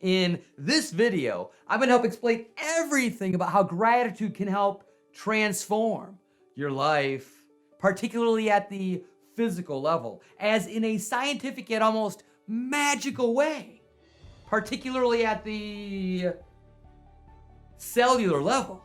In this video, I'm going to help explain everything about how gratitude can help transform your life, particularly at the physical level, as in a scientific yet almost magical way, particularly at the cellular level.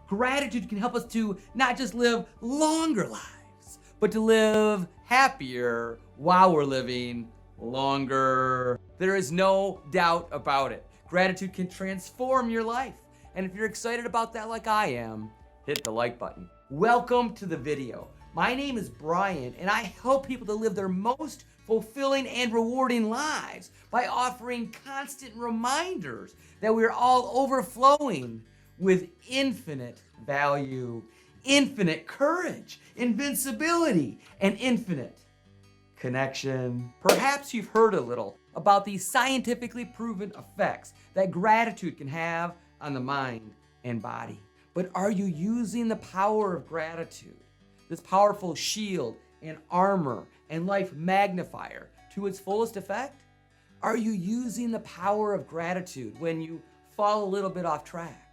Gratitude can help us to not just live longer lives, but to live happier while we're living longer. There is no doubt about it. Gratitude can transform your life. And if you're excited about that like I am, hit the like button. Welcome to the video. My name is Brian, and I help people to live their most fulfilling and rewarding lives by offering constant reminders that we're all overflowing with infinite value, infinite courage, invincibility, and infinite connection. Perhaps you've heard a little about the scientifically proven effects that gratitude can have on the mind and body. But are you using the power of gratitude, this powerful shield and armor and life magnifier, to its fullest effect? Are you using the power of gratitude when you fall a little bit off track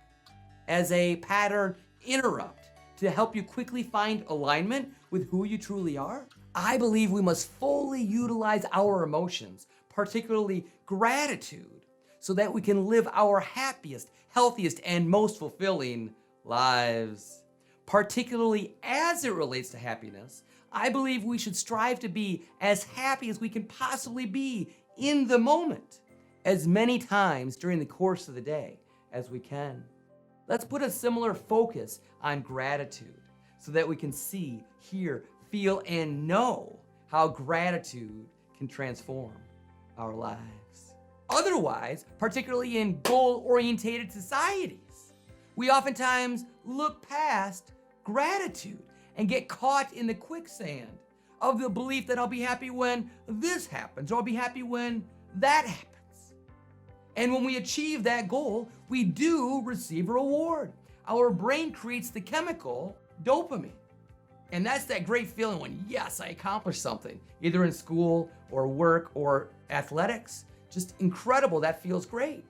as a pattern interrupt to help you quickly find alignment with who you truly are? I believe we must fully utilize our emotions, particularly gratitude, so that we can live our happiest, healthiest, and most fulfilling lives. Particularly as it relates to happiness, I believe we should strive to be as happy as we can possibly be in the moment, as many times during the course of the day as we can. Let's put a similar focus on gratitude so that we can see, hear, feel, and know how gratitude can transform our lives. Otherwise, particularly in goal-oriented societies, we oftentimes look past gratitude and get caught in the quicksand of the belief that I'll be happy when this happens, or I'll be happy when that happens. And when we achieve that goal, we do receive a reward. Our brain creates the chemical dopamine. And that's that great feeling when, yes, I accomplished something, either in school or work or athletics. Just incredible, that feels great.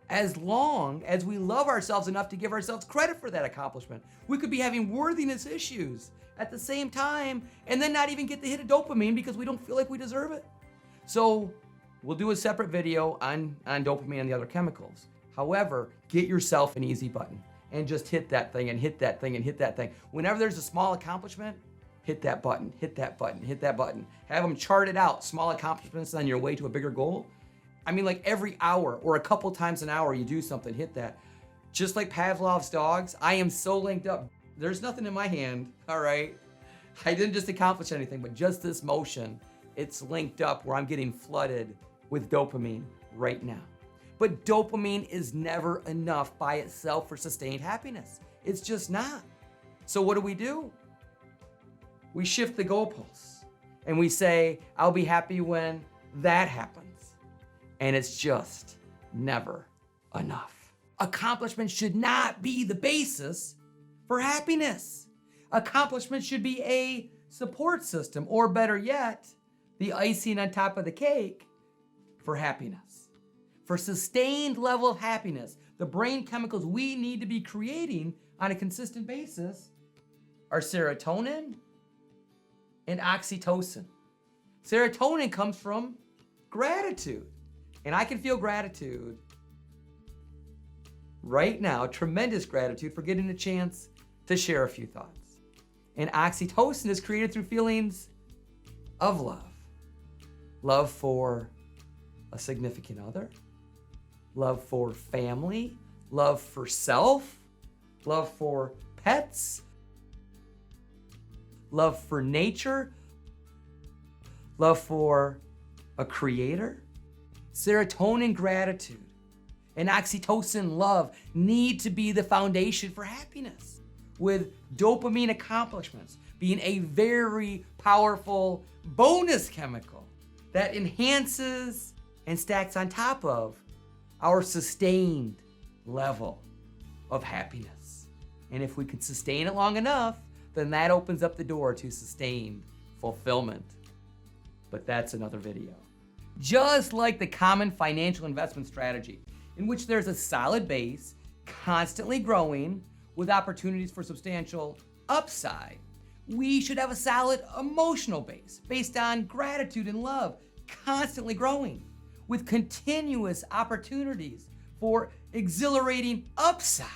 As long as we love ourselves enough to give ourselves credit for that accomplishment. We could be having worthiness issues at the same time and then not even get the hit of dopamine because we don't feel like we deserve it. So we'll do a separate video on dopamine and the other chemicals. However, get yourself an easy button and just hit that thing and hit that thing and hit that thing. Whenever there's a small accomplishment, hit that button, hit that button, hit that button. Have them chart it out, small accomplishments on your way to a bigger goal. I mean, like every hour or a couple times an hour you do something, hit that. Just like Pavlov's dogs, I am so linked up. There's nothing in my hand, all right? I didn't just accomplish anything, but just this motion, it's linked up where I'm getting flooded with dopamine right now. But dopamine is never enough by itself for sustained happiness. It's just not. So what do? We shift the goalposts and we say, I'll be happy when that happens. And it's just never enough. Accomplishment should not be the basis for happiness. Accomplishment should be a support system, or better yet, the icing on top of the cake for happiness. For sustained level of happiness, the brain chemicals we need to be creating on a consistent basis are serotonin and oxytocin. Serotonin comes from gratitude. And I can feel gratitude right now, tremendous gratitude for getting a chance to share a few thoughts. And oxytocin is created through feelings of love. Love for a significant other, love for family, love for self, love for pets, love for nature, love for a creator. Serotonin, gratitude, and oxytocin, love, need to be the foundation for happiness, with dopamine accomplishments being a very powerful bonus chemical that enhances and stacks on top of our sustained level of happiness. And if we can sustain it long enough, then that opens up the door to sustained fulfillment. But that's another video. just like the common financial investment strategy, in which there's a solid base, constantly growing, with opportunities for substantial upside. We should have a solid emotional base based on gratitude and love, constantly growing, with continuous opportunities for exhilarating upside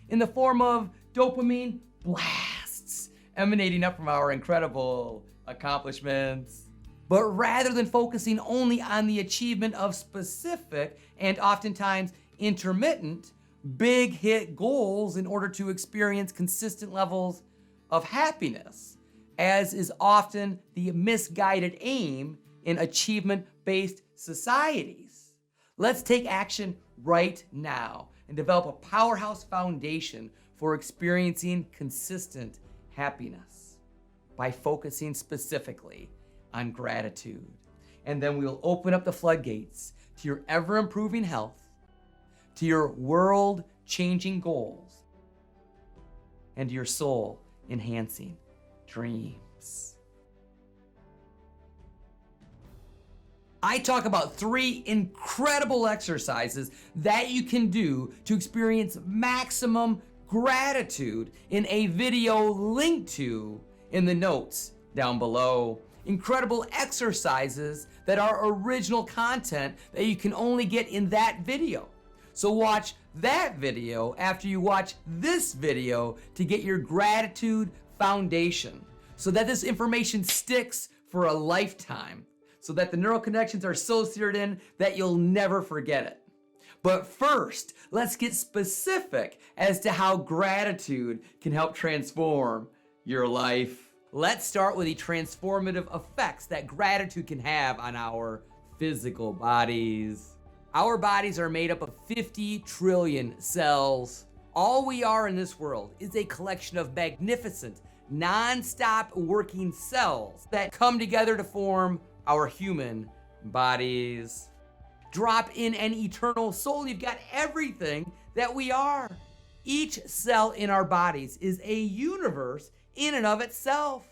in the form of dopamine blasts emanating up from our incredible accomplishments. But rather than focusing only on the achievement of specific and oftentimes intermittent big hit goals in order to experience consistent levels of happiness, as is often the misguided aim in achievement-based societies. Let's take action right now and develop a powerhouse foundation for experiencing consistent happiness by focusing specifically on gratitude. And then we'll open up the floodgates to your ever-improving health, to your world-changing goals, and to your soul-enhancing dreams. I talk about 3 incredible exercises that you can do to experience maximum gratitude in a video linked to in the notes down below. Incredible exercises that are original content that you can only get in that video. So watch that video after you watch this video to get your gratitude foundation, so that this information sticks for a lifetime, so that the neural connections are so seared in that you'll never forget it. But first, let's get specific as to how gratitude can help transform your life. Let's start with the transformative effects that gratitude can have on our physical bodies. Our bodies are made up of 50 trillion cells. All we are in this world is a collection of magnificent, non-stop working cells that come together to form our human bodies. Drop in an eternal soul, you've got everything that we are. Each cell in our bodies is a universe in and of itself.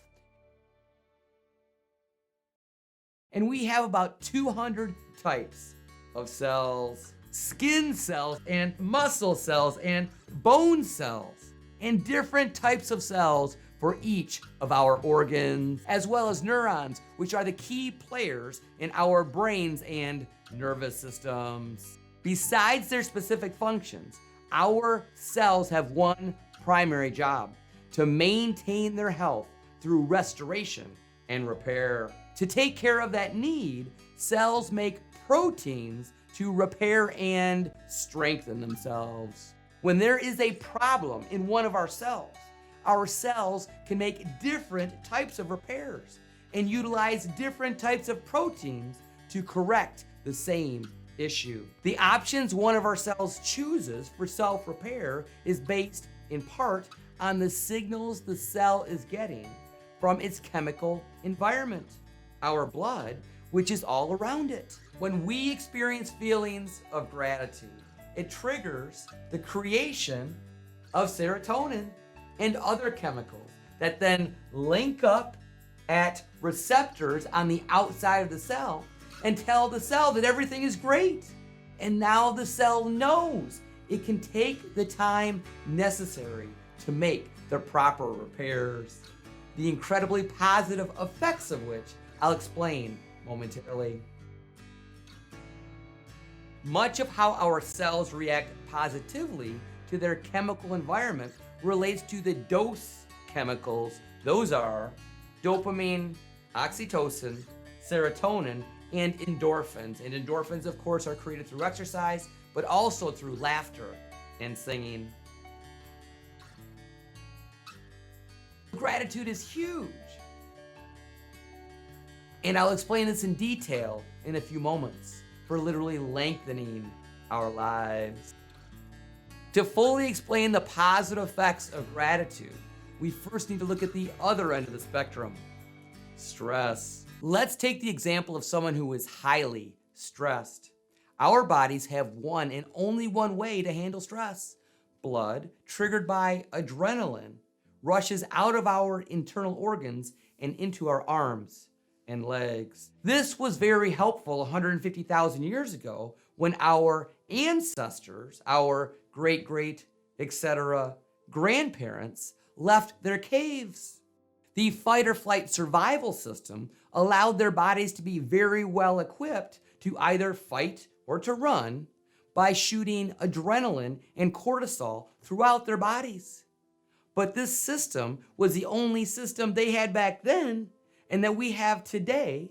And we have about 200 types of cells. Skin cells and muscle cells and bone cells, and different types of cells for each of our organs, as well as neurons, which are the key players in our brains and nervous systems. Besides their specific functions, our cells have one primary job: to maintain their health through restoration and repair. To take care of that need, cells make proteins to repair and strengthen themselves. When there is a problem in one of our cells can make different types of repairs and utilize different types of proteins to correct the same issue. The options one of our cells chooses for self-repair is based in part on the signals the cell is getting from its chemical environment, our blood, which is all around it. When we experience feelings of gratitude, it triggers the creation of serotonin and other chemicals that then link up at receptors on the outside of the cell and tell the cell that everything is great. And now the cell knows it can take the time necessary to make the proper repairs, the incredibly positive effects of which I'll explain momentarily. Much of how our cells react positively to their chemical environment relates to the dose chemicals. Those are dopamine, oxytocin, serotonin, and endorphins. And endorphins, of course, are created through exercise, but also through laughter and singing. Gratitude is huge. And I'll explain this in detail in a few moments for literally lengthening our lives. To fully explain the positive effects of gratitude, we first need to look at the other end of the spectrum: stress. Let's take the example of someone who is highly stressed. Our bodies have one and only one way to handle stress. Blood, triggered by adrenaline, rushes out of our internal organs and into our arms and legs. This was very helpful 150,000 years ago when our ancestors, our great, etc., grandparents left their caves. The fight or flight survival system allowed their bodies to be very well equipped to either fight or to run by shooting adrenaline and cortisol throughout their bodies. But this system was the only system they had back then and that we have today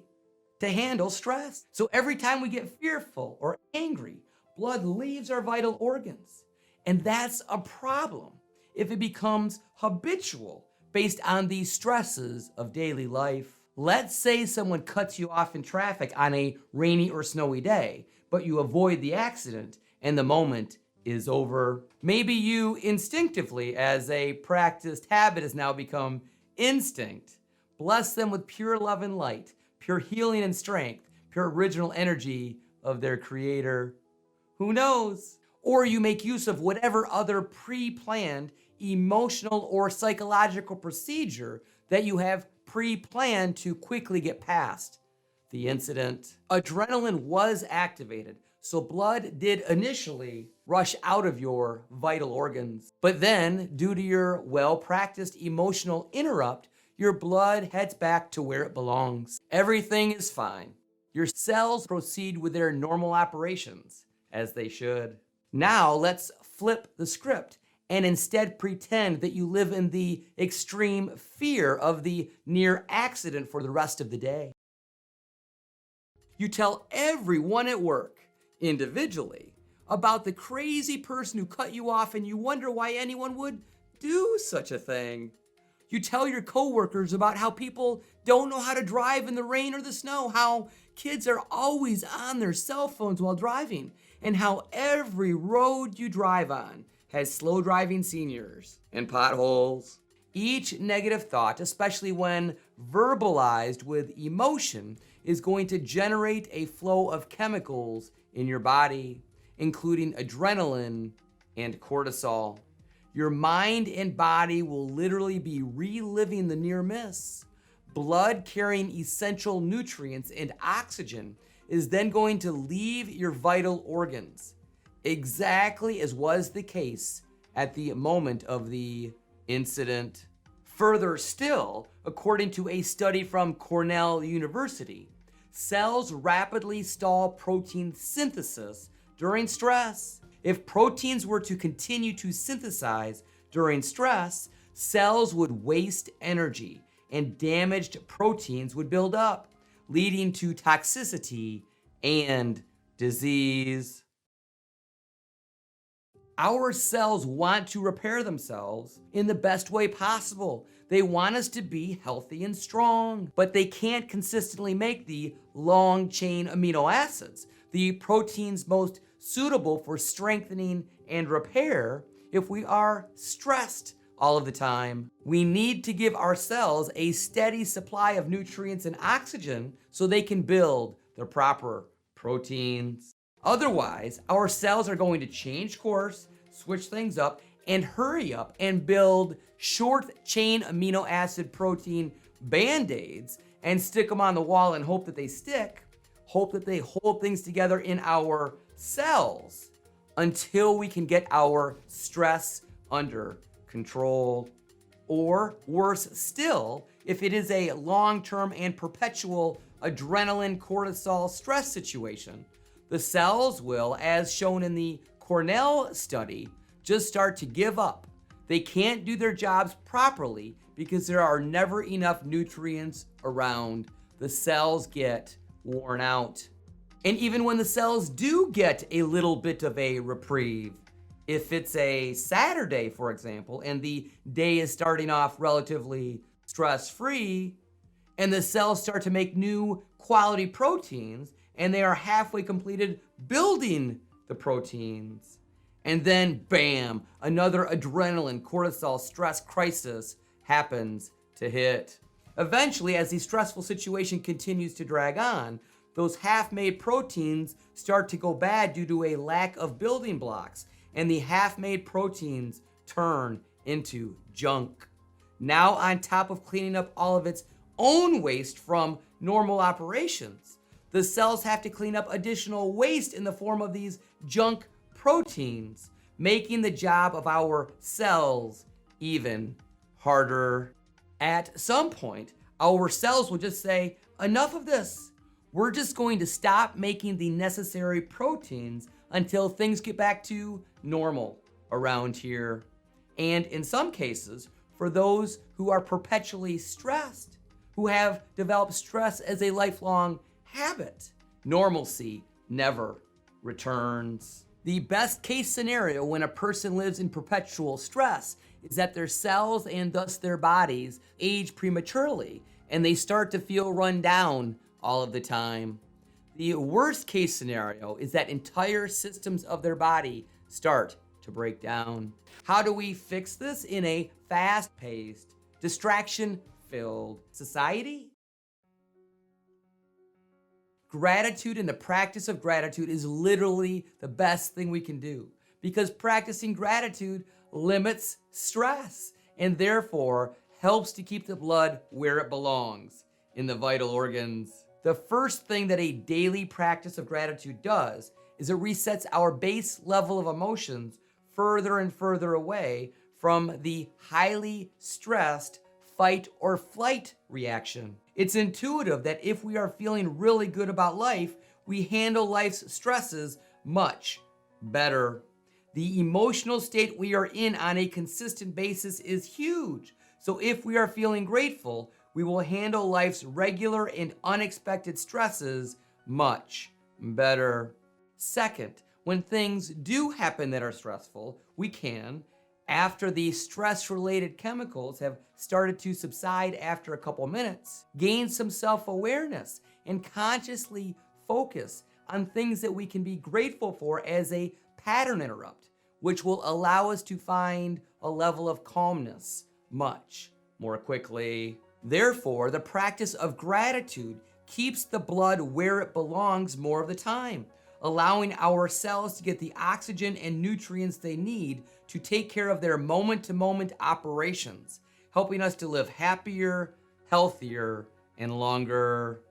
to handle stress. So every time we get fearful or angry, blood leaves our vital organs. And that's a problem if it becomes habitual based on the stresses of daily life. Let's say someone cuts you off in traffic on a rainy or snowy day, but you avoid the accident and the moment is over. Maybe you instinctively, as a practiced habit has now become instinct, bless them with pure love and light, pure healing and strength, pure original energy of their creator. Who knows? Or you make use of whatever other pre-planned emotional or psychological procedure that you have pre-planned to quickly get past the incident. Adrenaline was activated, so blood did initially rush out of your vital organs. But then, due to your well-practiced emotional interrupt, your blood heads back to where it belongs. Everything is fine. Your cells proceed with their normal operations, as they should. Now let's flip the script and instead pretend that you live in the extreme fear of the near accident for the rest of the day. You tell everyone at work, individually, about the crazy person who cut you off and you wonder why anyone would do such a thing. You tell your coworkers about how people don't know how to drive in the rain or the snow, how kids are always on their cell phones while driving, and how every road you drive on has slow driving seniors and potholes. Each negative thought, especially when verbalized with emotion, is going to generate a flow of chemicals in your body, including adrenaline and cortisol. Your mind and body will literally be reliving the near miss. Blood carrying essential nutrients and oxygen is then going to leave your vital organs, exactly as was the case at the moment of the incident. Further still, according to a study from Cornell University, cells rapidly stall protein synthesis during stress. If proteins were to continue to synthesize during stress, cells would waste energy and damaged proteins would build up, leading to toxicity and disease. Our cells want to repair themselves in the best way possible. They want us to be healthy and strong, but they can't consistently make the long chain amino acids, the proteins most suitable for strengthening and repair if we are stressed all of the time. We need to give our cells a steady supply of nutrients and oxygen so they can build the proper proteins. Otherwise, our cells are going to change course, switch things up, and hurry up and build short chain amino acid protein band-aids and stick them on the wall and hope that they stick, hope that they hold things together in our cells until we can get our stress under control. Or worse still, if it is a long-term and perpetual adrenaline cortisol stress situation, the cells will, as shown in the Cornell study, just start to give up. They can't do their jobs properly because there are never enough nutrients around. The cells get worn out. And even when the cells do get a little bit of a reprieve, if it's a Saturday, for example, and the day is starting off relatively stress-free, and the cells start to make new quality proteins, and they are halfway completed building the proteins, and then bam, another adrenaline cortisol stress crisis happens to hit. Eventually, as the stressful situation continues to drag on, those half-made proteins start to go bad due to a lack of building blocks, and the half-made proteins turn into junk. Now, on top of cleaning up all of its own waste from normal operations. The cells have to clean up additional waste in the form of these junk proteins, making the job of our cells even harder. At some point, our cells will just say, enough of this. We're just going to stop making the necessary proteins until things get back to normal around here. And in some cases, for those who are perpetually stressed, who have developed stress as a lifelong habit, normalcy never returns. The best case scenario when a person lives in perpetual stress is that their cells and thus their bodies age prematurely and they start to feel run down all of the time. The worst case scenario is that entire systems of their body start to break down. How do we fix this in a fast-paced, distraction-filled society? Gratitude and the practice of gratitude is literally the best thing we can do, because practicing gratitude limits stress and therefore helps to keep the blood where it belongs, in the vital organs. The first thing that a daily practice of gratitude does is it resets our base level of emotions further and further away from the highly stressed fight or flight reaction. It's intuitive that if we are feeling really good about life, we handle life's stresses much better. The emotional state we are in on a consistent basis is huge. So if we are feeling grateful, we will handle life's regular and unexpected stresses much better. Second, when things do happen that are stressful, we can, after the stress-related chemicals have started to subside after a couple minutes, gain some self-awareness and consciously focus on things that we can be grateful for as a pattern interrupt, which will allow us to find a level of calmness much more quickly. Therefore, the practice of gratitude keeps the blood where it belongs more of the time, allowing our cells to get the oxygen and nutrients they need to take care of their moment-to-moment operations, helping us to live happier, healthier, and longer.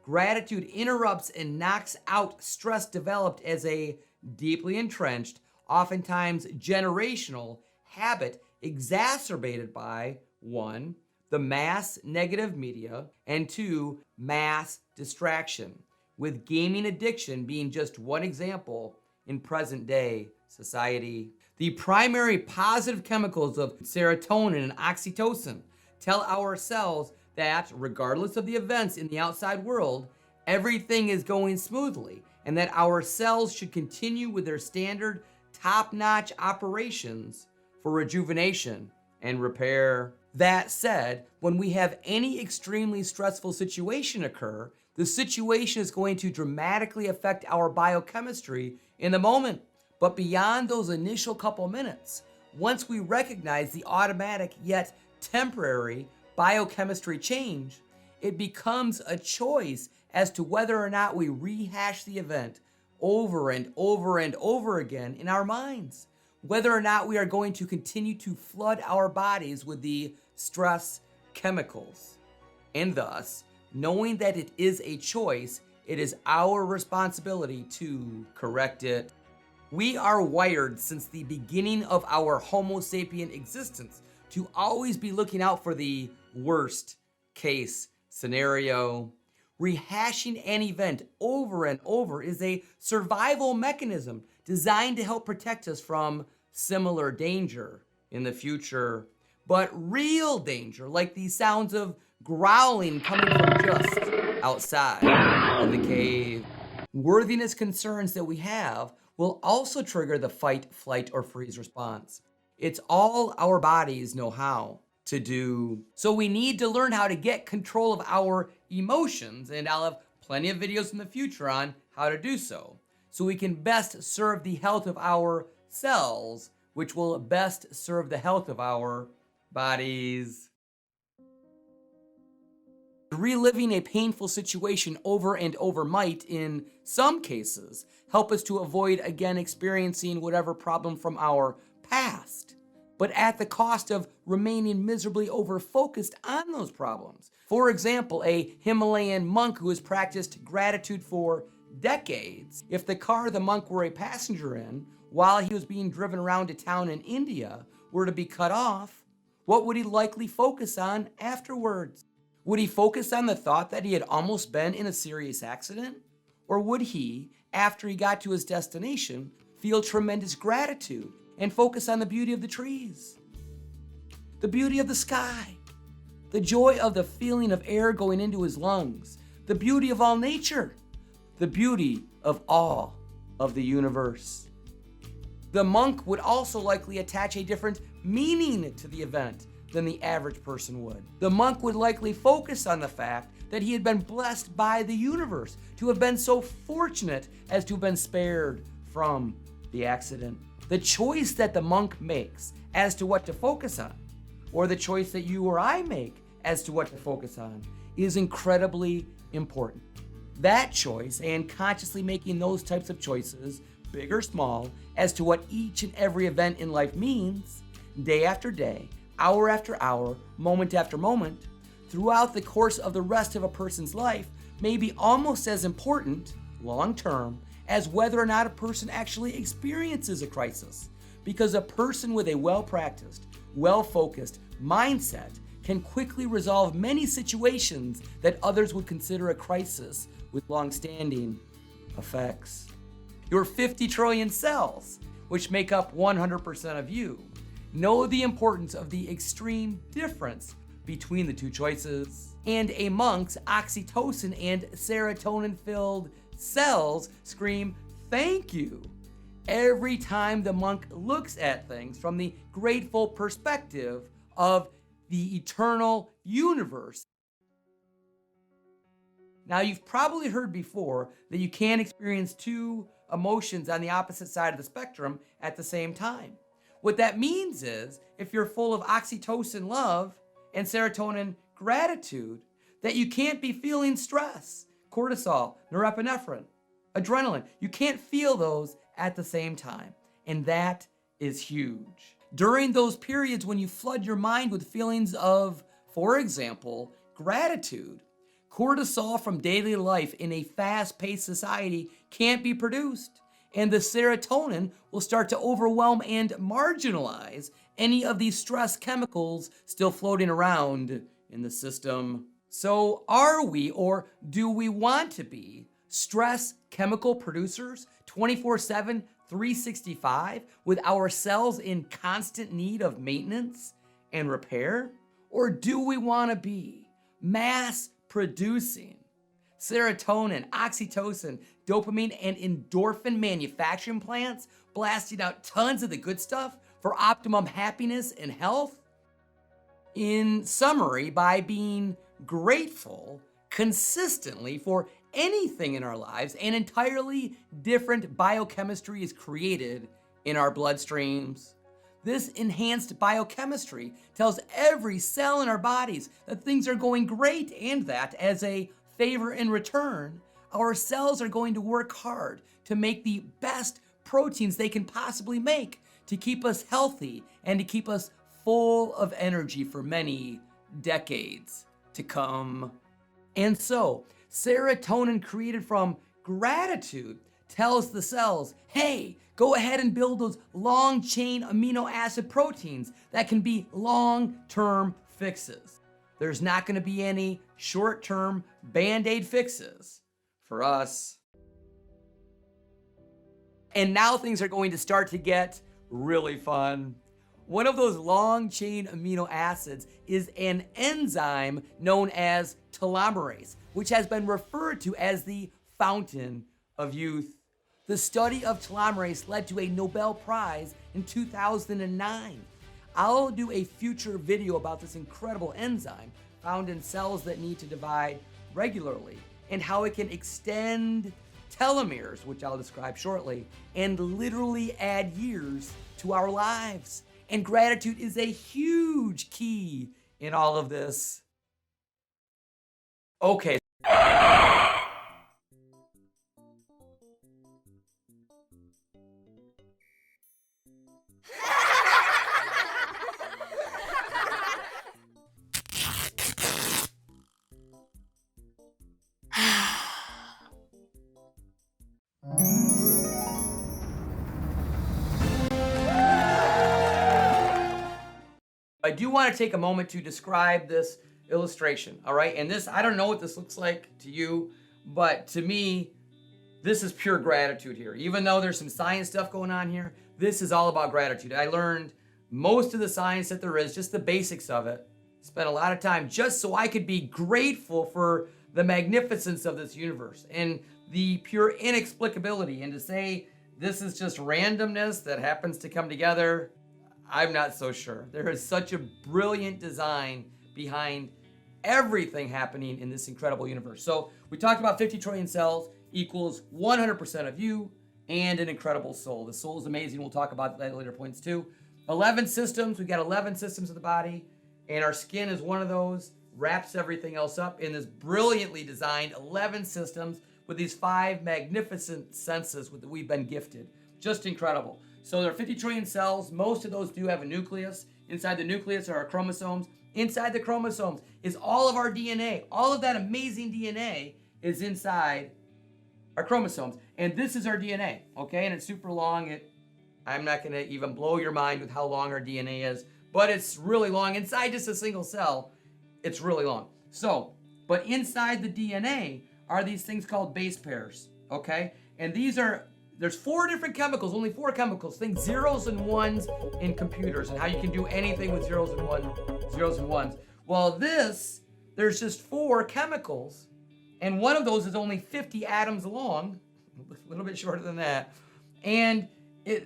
Gratitude interrupts and knocks out stress developed as a deeply entrenched, oftentimes generational habit exacerbated by 1, the mass negative media, and 2, mass distraction, with gaming addiction being just one example in present day society. The primary positive chemicals of serotonin and oxytocin tell our cells that regardless of the events in the outside world, everything is going smoothly and that our cells should continue with their standard top-notch operations for rejuvenation and repair. That said, when we have any extremely stressful situation occur, the situation is going to dramatically affect our biochemistry in the moment. But beyond those initial couple minutes, once we recognize the automatic yet temporary biochemistry change, it becomes a choice as to whether or not we rehash the event over and over and over again in our minds, whether or not we are going to continue to flood our bodies with the stress chemicals. And thus, knowing that it is a choice, it is our responsibility to correct it. We are wired since the beginning of our Homo sapien existence to always be looking out for the worst case scenario. Rehashing an event over and over is a survival mechanism designed to help protect us from similar danger in the future. But real danger, like the sounds of growling coming from just outside of the cave, worthiness concerns that we have will also trigger the fight, flight, or freeze response. It's all our bodies know how to do. So we need to learn how to get control of our emotions, and I'll have plenty of videos in the future on how to do so we can best serve the health of our cells, which will best serve the health of our bodies. Reliving a painful situation over and over might, in some cases, help us to avoid again experiencing whatever problem from our past. but at the cost of remaining miserably over-focused on those problems. For example, a Himalayan monk who has practiced gratitude for decades, if the car the monk were a passenger in while he was being driven around a town in India were to be cut off, what would he likely focus on afterwards? Would he focus on the thought that he had almost been in a serious accident? Or would he, after he got to his destination, feel tremendous gratitude and focus on the beauty of the trees, the beauty of the sky, the joy of the feeling of air going into his lungs, the beauty of all nature, the beauty of all of the universe? The monk would also likely attach a different meaning to the event than the average person would. The monk would likely focus on the fact that he had been blessed by the universe to have been so fortunate as to have been spared from the accident. The choice that the monk makes as to what to focus on, or the choice that you or I make as to what to focus on, is incredibly important. That choice, and consciously making those types of choices, big or small, as to what each and every event in life means, day after day, hour after hour, moment after moment, throughout the course of the rest of a person's life, may be almost as important, long term, as whether or not a person actually experiences a crisis. Because a person with a well-practiced, well-focused mindset can quickly resolve many situations that others would consider a crisis with long-standing effects. Your 50 trillion cells, which make up 100% of you, know the importance of the extreme difference between the two choices. And a monk's oxytocin and serotonin-filled cells scream, "Thank you," every time the monk looks at things from the grateful perspective of the eternal universe. Now, you've probably heard before that you can't experience two emotions on the opposite side of the spectrum at the same time. What that means is, if you're full of oxytocin love and serotonin gratitude, that you can't be feeling stress, cortisol, norepinephrine, adrenaline. You can't feel those at the same time. And that is huge. During those periods when you flood your mind with feelings of, for example, gratitude, cortisol from daily life in a fast-paced society can't be produced, and the serotonin will start to overwhelm and marginalize any of these stress chemicals still floating around in the system. So are we, or do we want to be, stress chemical producers 24/7, 365, with our cells in constant need of maintenance and repair? Or do we want to be mass producing serotonin, oxytocin, dopamine, and endorphin manufacturing plants, blasting out tons of the good stuff for optimum happiness and health? In summary, by being grateful consistently for anything in our lives, an entirely different biochemistry is created in our bloodstreams. This enhanced biochemistry tells every cell in our bodies that things are going great, and that, as a favor in return, our cells are going to work hard to make the best proteins they can possibly make to keep us healthy and to keep us full of energy for many decades to come. And so, serotonin created from gratitude tells the cells, hey, go ahead and build those long-chain amino acid proteins that can be long-term fixes. There's not going to be any short-term Band-Aid fixes for us. And now things are going to start to get really fun. One of those long-chain amino acids is an enzyme known as telomerase, which has been referred to as the fountain of youth. The study of telomerase led to a Nobel Prize in 2009. I'll do a future video about this incredible enzyme found in cells that need to divide regularly, and how it can extend telomeres, which I'll describe shortly, and literally add years to our lives. And gratitude is a huge key in all of this. Okay. I do want to take a moment to describe this illustration, all right? And this, I don't know what this looks like to you, but to me, this is pure gratitude here. Even though there's some science stuff going on here, this is all about gratitude. I learned most of the science that there is, just the basics of it. Spent a lot of time just so I could be grateful for the magnificence of this universe and the pure inexplicability. And to say this is just randomness that happens to come together, I'm not so sure. There is such a brilliant design behind everything happening in this incredible universe. So we talked about 50 trillion cells equals 100% of you and an incredible soul. The soul is amazing. We'll talk about that at later points too. 11 systems. We've got 11 systems of the body, and our skin is one of those, wraps everything else up in this brilliantly designed 11 systems with these 5 magnificent senses that we've been gifted. Just incredible. So there are 50 trillion cells. Most of those do have a nucleus. Inside the nucleus are our chromosomes. Inside the chromosomes is all of our DNA. All of that amazing DNA is inside our chromosomes. And this is our DNA, okay? And it's super long. I'm not going to even blow your mind with how long our DNA is, but it's really long. Inside just a single cell, it's really long. So, but inside the DNA are these things called base pairs, okay? And there's 4 different chemicals, only 4 chemicals. Think zeros and ones in computers and how you can do anything with zeros and ones. Well, there's just 4 chemicals, and one of those is only 50 atoms long, a little bit shorter than that. And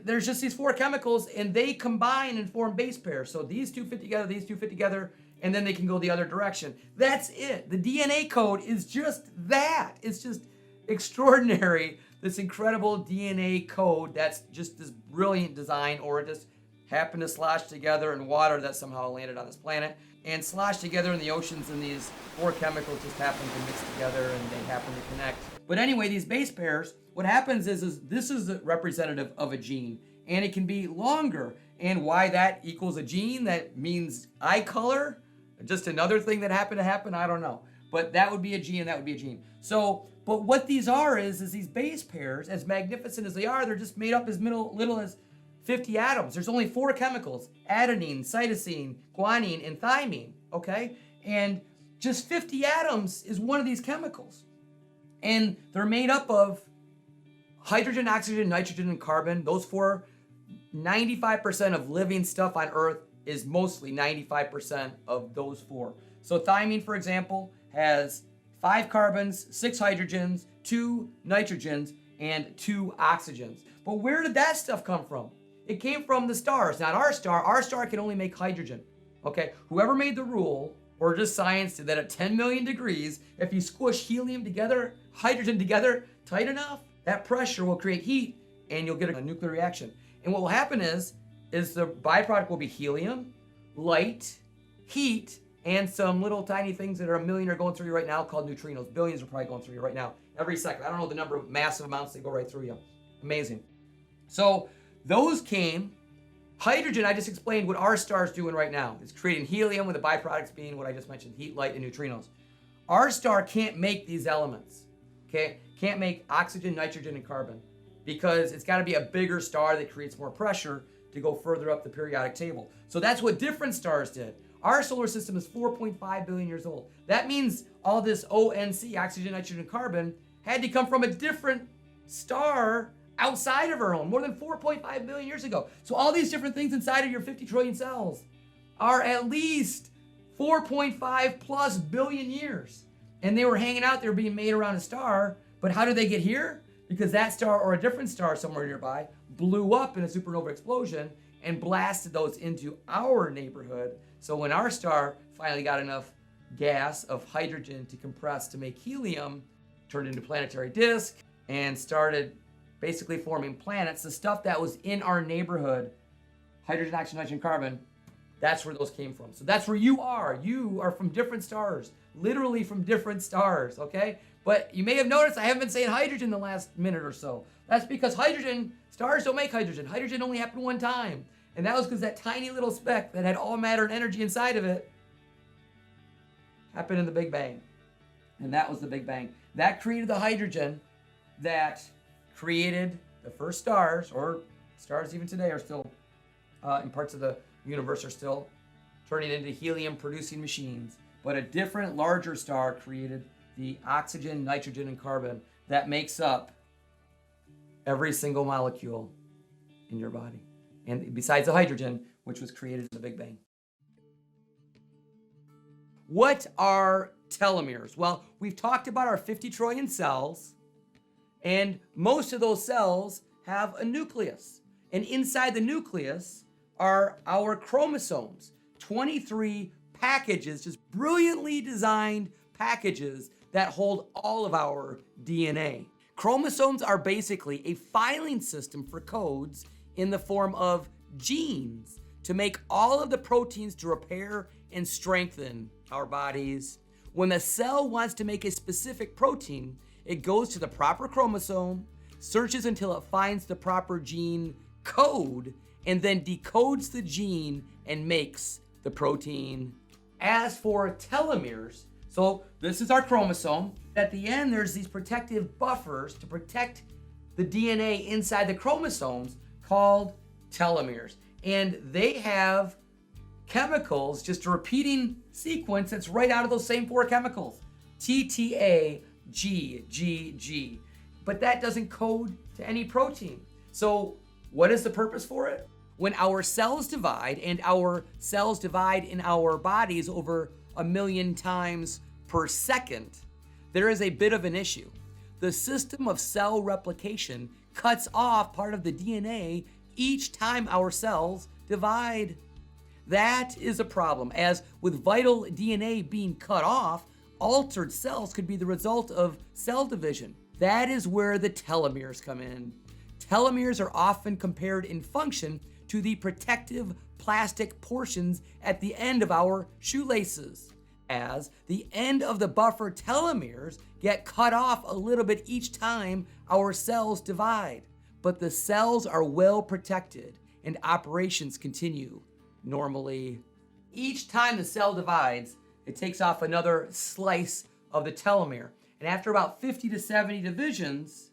there's just these 4 chemicals, and they combine and form base pairs. So these 2 fit together, these 2 fit together, and then they can go the other direction. That's it. The DNA code is just that. It's just extraordinary, this incredible DNA code that's just this brilliant design, or it just happened to slosh together in water that somehow landed on this planet and slosh together in the oceans, and these 4 chemicals just happen to mix together and they happen to connect. But anyway, these base pairs, what happens is this is representative of a gene, and it can be longer. And why that equals a gene, that means eye color, just another thing that happened to happen, I don't know. But that would be a gene, and that would be a gene. So, but what these are is these base pairs, as magnificent as they are, they're just made up as little as 50 atoms. There's only 4 chemicals: adenine, cytosine, guanine, and thymine, okay? And just 50 atoms is one of these chemicals. And they're made up of hydrogen, oxygen, nitrogen, and carbon. Those 4, 95% of living stuff on Earth is mostly 95% of those 4. So thymine, for example, has 5 carbons, 6 hydrogens, 2 nitrogens, and 2 oxygens. But where did that stuff come from? It came from the stars, not our star. Our star can only make hydrogen, okay? Whoever made the rule, or just science, did that at 10 million degrees, if you squish helium together, hydrogen together tight enough, that pressure will create heat, and you'll get a nuclear reaction. And what will happen is the byproduct will be helium, light, heat, and some little tiny things that are a million are going through you right now called neutrinos. Billions are probably going through you right now every second. I don't know the number of massive amounts that go right through you. Amazing. So those came. Hydrogen, I just explained what our star is doing right now. It's creating helium, with the byproducts being what I just mentioned: heat, light, and neutrinos. Our star can't make these elements, okay? Can't make oxygen, nitrogen, and carbon, because it's got to be a bigger star that creates more pressure to go further up the periodic table. So that's what different stars did. Our solar system is 4.5 billion years old. That means all this ONC, oxygen, nitrogen, and carbon, had to come from a different star outside of our own, more than 4.5 billion years ago. So all these different things inside of your 50 trillion cells are at least 4.5 plus billion years. And they were hanging out, they were being made around a star. But how did they get here? Because that star, or a different star somewhere nearby, blew up in a supernova explosion and blasted those into our neighborhood. So when our star finally got enough gas of hydrogen to compress to make helium, turned into a planetary disk and started basically forming planets, the stuff that was in our neighborhood, hydrogen, oxygen, nitrogen, carbon, that's where those came from. So that's where you are. You are from different stars, literally from different stars, okay? But you may have noticed I haven't been saying hydrogen the last minute or so. That's because stars don't make hydrogen. Hydrogen only happened one time. And that was because that tiny little speck that had all matter and energy inside of it happened in the Big Bang. And that was the Big Bang. That created the hydrogen that created the first stars, or stars even today are still, in parts of the universe are still turning into helium-producing machines. But a different, larger star created the oxygen, nitrogen, and carbon that makes up every single molecule in your body. And besides the hydrogen, which was created in the Big Bang. What are telomeres? Well, we've talked about our 50 trillion cells, and most of those cells have a nucleus. And inside the nucleus are our chromosomes, 23 packages, just brilliantly designed packages that hold all of our DNA. Chromosomes are basically a filing system for codes in the form of genes to make all of the proteins to repair and strengthen our bodies. When the cell wants to make a specific protein, it goes to the proper chromosome, searches until it finds the proper gene code, and then decodes the gene and makes the protein. As for telomeres, so this is our chromosome. At the end, there's these protective buffers to protect the DNA inside the chromosomes called telomeres. And they have chemicals, just a repeating sequence that's right out of those same four chemicals. TTA, G, G, G. But that doesn't code to any protein. So what is the purpose for it? When our cells divide, and our cells divide in our bodies over 1 million times per second, there is a bit of an issue. The system of cell replication cuts off part of the DNA each time our cells divide. That is a problem, as with vital DNA being cut off, altered cells could be the result of cell division. That is where the telomeres come in. Telomeres are often compared in function to the protective plastic portions at the end of our shoelaces, as the end of the buffer telomeres get cut off a little bit each time our cells divide. But the cells are well protected and operations continue normally. Each time the cell divides, it takes off another slice of the telomere. And after about 50 to 70 divisions,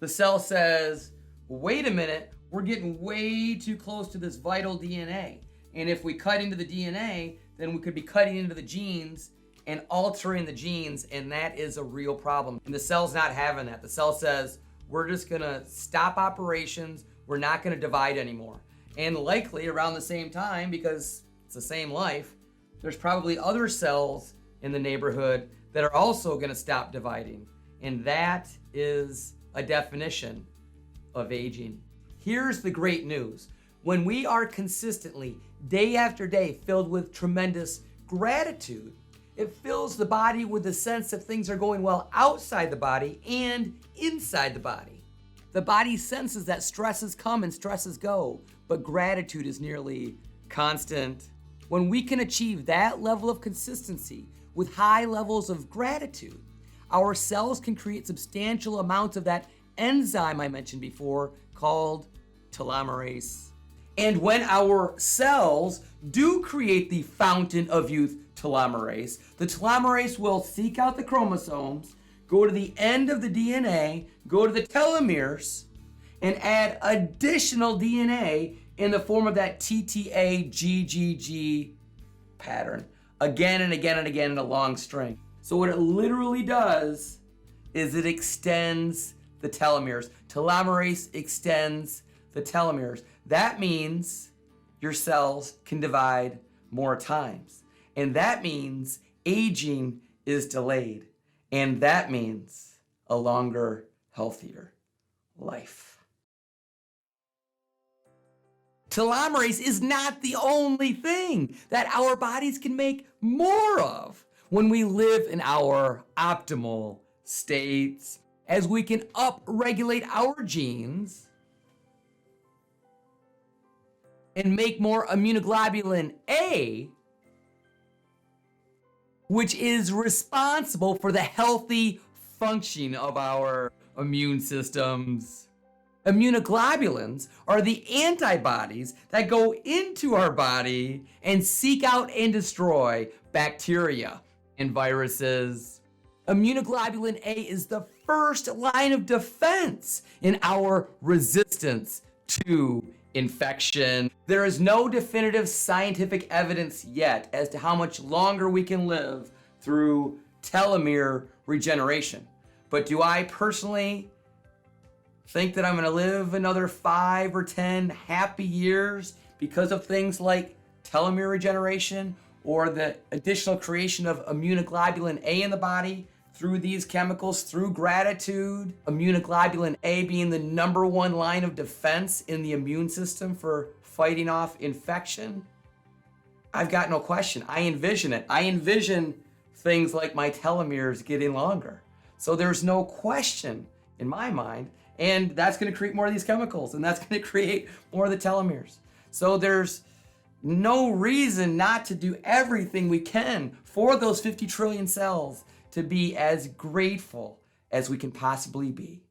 the cell says, wait a minute, we're getting way too close to this vital DNA. And if we cut into the DNA, then we could be cutting into the genes and altering the genes, and that is a real problem. And the cell's not having that. The cell says, we're just gonna stop operations, we're not gonna divide anymore. And likely around the same time, because it's the same life, there's probably other cells in the neighborhood that are also gonna stop dividing. And that is a definition of aging. Here's the great news. When we are consistently, day after day, filled with tremendous gratitude, it fills the body with the sense that things are going well outside the body and inside the body. The body senses that stresses come and stresses go, but gratitude is nearly constant. When we can achieve that level of consistency with high levels of gratitude, our cells can create substantial amounts of that enzyme I mentioned before called telomerase. And when our cells do create the fountain of youth telomerase, the telomerase will seek out the chromosomes, go to the end of the DNA, go to the telomeres, and add additional DNA in the form of that TTA GGG pattern again and again and again in a long string. So what it literally does is it extends the telomeres. Telomerase extends the telomeres. That means your cells can divide more times. And that means aging is delayed. And that means a longer, healthier life. Telomerase is not the only thing that our bodies can make more of when we live in our optimal states, as we can upregulate our genes and make more immunoglobulin A, which is responsible for the healthy functioning of our immune systems. Immunoglobulins are the antibodies that go into our body and seek out and destroy bacteria and viruses. Immunoglobulin A is the first line of defense in our resistance to infection. There is no definitive scientific evidence yet as to how much longer we can live through telomere regeneration. But do I personally think that I'm gonna live another 5 or 10 happy years because of things like telomere regeneration or the additional creation of immunoglobulin A in the body through these chemicals, through gratitude? Immunoglobulin A being the #1 line of defense in the immune system for fighting off infection. I've got no question. I envision it. I envision things like my telomeres getting longer. So there's no question in my mind, and that's gonna create more of these chemicals, and that's gonna create more of the telomeres. So there's no reason not to do everything we can for those 50 trillion cells to be as grateful as we can possibly be.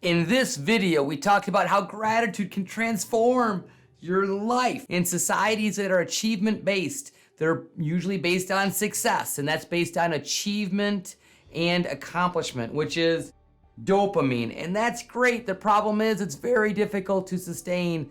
In this video, we talked about how gratitude can transform your life. In societies that are achievement-based, they're usually based on success, and that's based on achievement and accomplishment, which is dopamine. And that's great. The problem is it's very difficult to sustain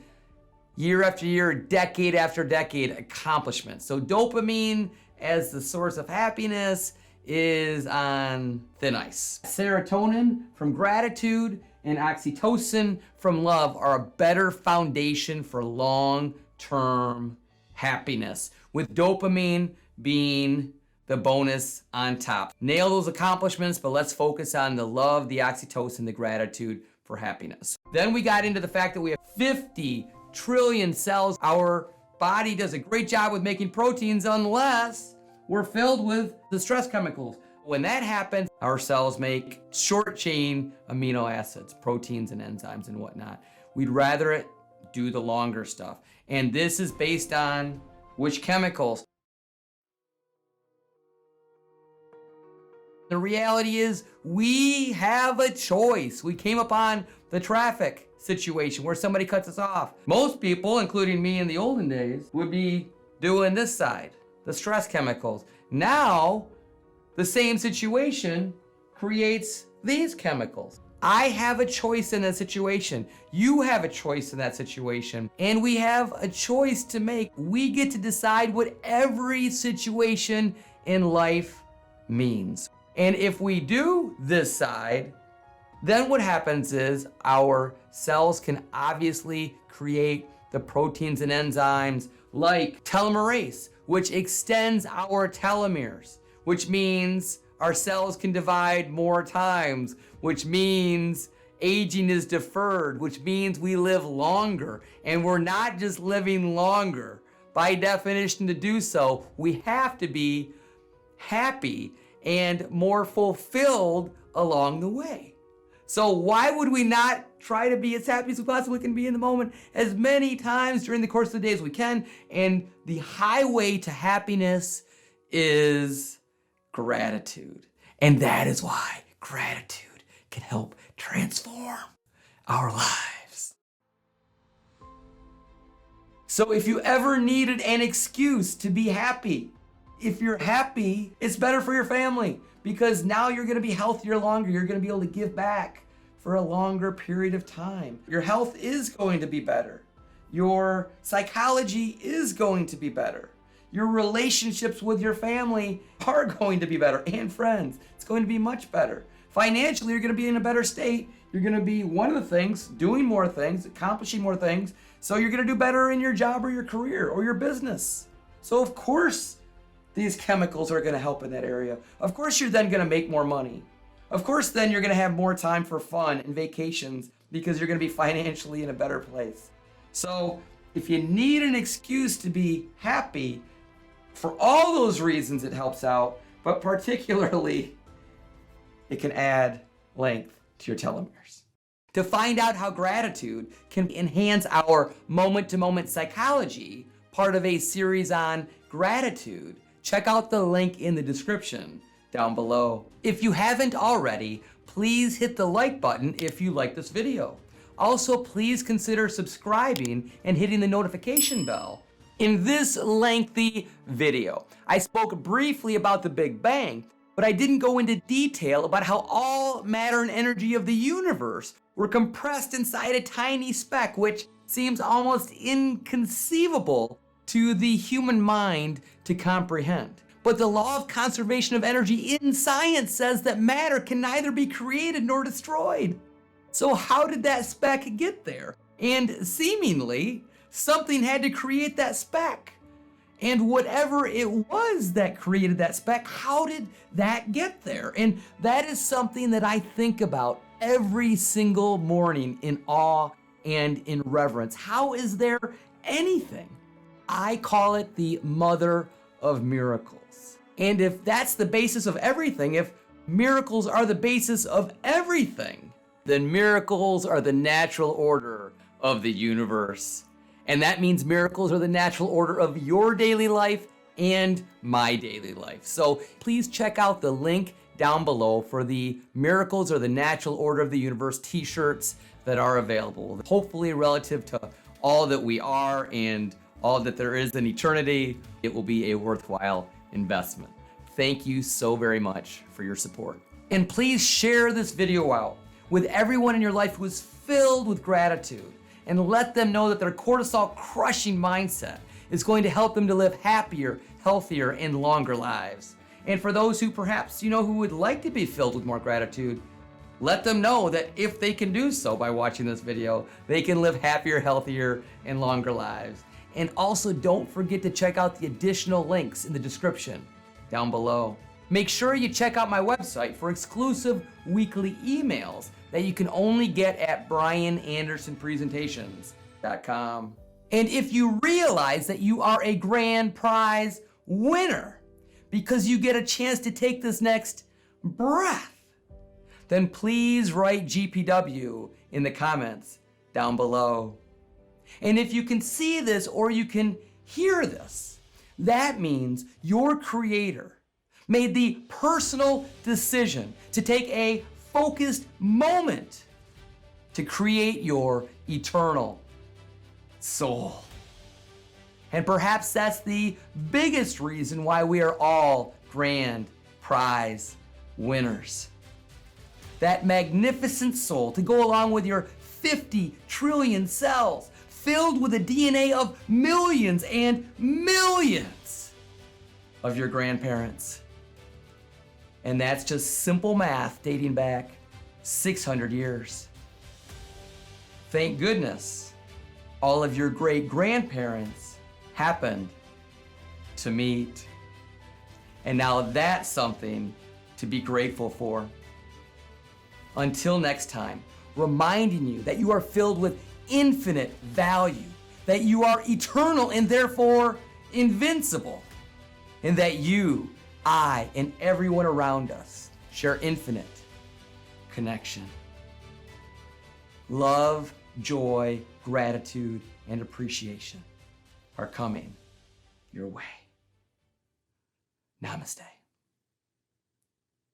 year after year, decade after decade accomplishment. So dopamine as the source of happiness is on thin ice. Serotonin from gratitude and oxytocin from love are a better foundation for long-term happiness, with dopamine being the bonus on top. Nail those accomplishments, but let's focus on the love, the oxytocin, the gratitude for happiness. Then we got into the fact that we have 50 trillion cells. Our body does a great job with making proteins unless we're filled with the stress chemicals. When that happens, our cells make short chain amino acids, proteins and enzymes and whatnot. We'd rather it do the longer stuff. And this is based on which chemicals. The reality is we have a choice. We came upon the traffic situation where somebody cuts us off. Most people, including me in the olden days, would be doing this side, the stress chemicals. Now, the same situation creates these chemicals. I have a choice in that situation. You have a choice in that situation. And we have a choice to make. We get to decide what every situation in life means. And if we do this side, then what happens is our cells can obviously create the proteins and enzymes like telomerase, which extends our telomeres, which means our cells can divide more times, which means aging is deferred, which means we live longer. And we're not just living longer. By definition, to do so, we have to be happy and more fulfilled along the way. So why would we not try to be as happy as we possibly can be in the moment as many times during the course of the day as we can? And the highway to happiness is gratitude. And that is why gratitude can help transform our lives. So if you ever needed an excuse to be happy, if you're happy, it's better for your family because now you're gonna be healthier longer. You're gonna be able to give back for a longer period of time. Your health is going to be better. Your psychology is going to be better. Your relationships with your family are going to be better, and friends. It's going to be much better. Financially, you're gonna be in a better state. You're gonna be, one of the things, doing more things, accomplishing more things. So you're gonna do better in your job or your career or your business. So of course, these chemicals are gonna help in that area. Of course, you're then gonna make more money. Of course, then you're gonna have more time for fun and vacations because you're gonna be financially in a better place. So if you need an excuse to be happy, for all those reasons it helps out, but particularly it can add length to your telomeres. To find out how gratitude can enhance our moment-to-moment psychology, part of a series on gratitude, check out the link in the description down below. If you haven't already, please hit the like button if you like this video. Also, please consider subscribing and hitting the notification bell. In this lengthy video, I spoke briefly about the Big Bang, but I didn't go into detail about how all matter and energy of the universe We're compressed inside a tiny speck, which seems almost inconceivable to the human mind to comprehend. But the law of conservation of energy in science says that matter can neither be created nor destroyed. So how did that speck get there? And seemingly, something had to create that speck. And whatever it was that created that speck, how did that get there? And that is something that I think about every single morning in awe and in reverence. How is there anything? I call it the mother of miracles. And if that's the basis of everything, if miracles are the basis of everything, then miracles are the natural order of the universe. And that means miracles are the natural order of your daily life and my daily life. So please check out the link down below for the Miracles are the Natural Order of the Universe t-shirts that are available. Hopefully relative to all that we are and all that there is in eternity, it will be a worthwhile investment. Thank you so very much for your support. And please share this video out with everyone in your life who is filled with gratitude, and let them know that their cortisol crushing mindset is going to help them to live happier, healthier, and longer lives. And for those who perhaps, who would like to be filled with more gratitude, let them know that if they can do so by watching this video, they can live happier, healthier, and longer lives. And also don't forget to check out the additional links in the description down below. Make sure you check out my website for exclusive weekly emails that you can only get at brianandersonpresentations.com. And if you realize that you are a grand prize winner because you get a chance to take this next breath, then please write GPW in the comments down below. And if you can see this or you can hear this, that means your creator made the personal decision to take a focused moment to create your eternal soul. And perhaps that's the biggest reason why we are all grand prize winners. That magnificent soul to go along with your 50 trillion cells filled with the DNA of millions and millions of your grandparents. And that's just simple math dating back 600 years. Thank goodness all of your great-grandparents happened to meet. And now that's something to be grateful for. Until next time, reminding you that you are filled with infinite value, that you are eternal and therefore invincible, and that you, I, and everyone around us share infinite connection. Love, joy, gratitude, and appreciation are coming your way. Namaste.